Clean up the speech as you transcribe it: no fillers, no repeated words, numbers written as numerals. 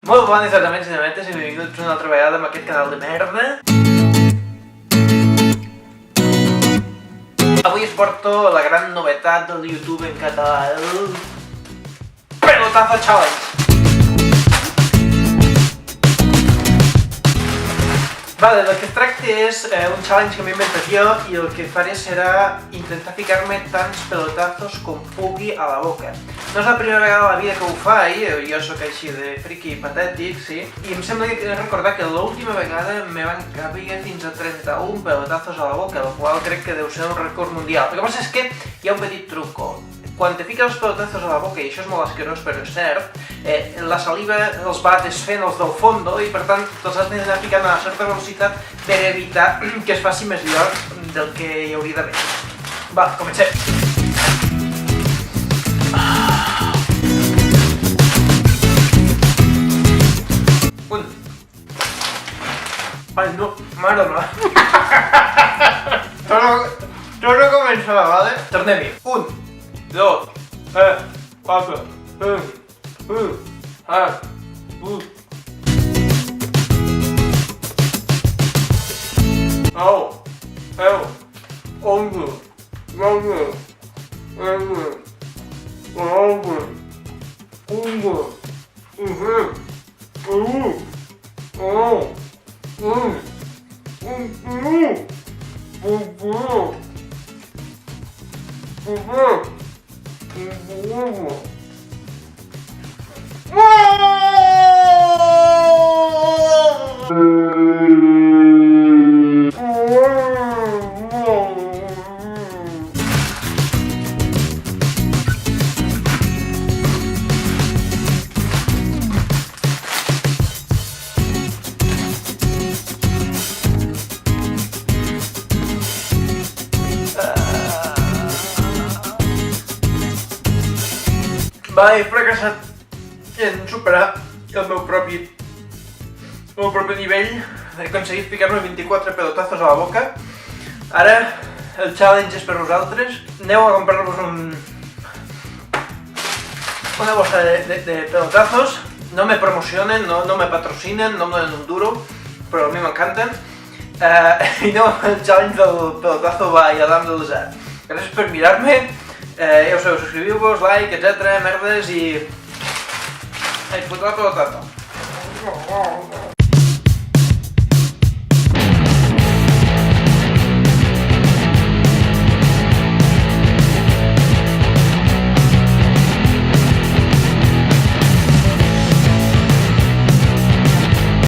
Molt bones amics i ametes i benvinguts una altra vegada amb aquest canal de merda. Avui us porto la gran novetat del YouTube en català, el Pelotazo Challenge. Vale, del que es tracta és un challenge que m'he inventat jo i el que faré serà intentar ficar-me tants pelotazos com pugui a la boca. No és la primera vegada a la vida que ho faig, jo sóc així de friqui i patètic, sí, i em sembla que he de recordar que l'última vegada me van caber fins a 31 pelotazos a la boca, el qual crec que deu ser un rècord mundial. El que passa és que hi ha un petit truco. Quan te fiques els pelotazos a la boca, i això és molt asquerós però és cert, la saliva els va desfent els del fondo i per tant te'ls has d'anar ficant a una certa velocitat per evitar que es faci més llarg del que hi hauria d'haver. Va, comencem! Un. Ai no, mare meva! Torno a començar, vale? Tornem-hi. 1, 2, 3, 4, 5, 6, 7, 8, 9, 10, 11, 12, 13, 14, 15, 16, he fracassat en superar el meu propi nivell. He aconseguit ficar-me 24 pelotazos a la boca. Ara el challenge és per vosaltres. Aneu a comprar-vos una bossa de pelotazos. No me promocionen, no me patrocinen, no me donen un duro, però a mi m'encanten. I aneu al challenge del pelotazo by Adam del Desert. Gràcies per mirar-me. Ja ho sabeu, subscriviu-vos, like, etc, merdes i... Ai, fotre la pelotata.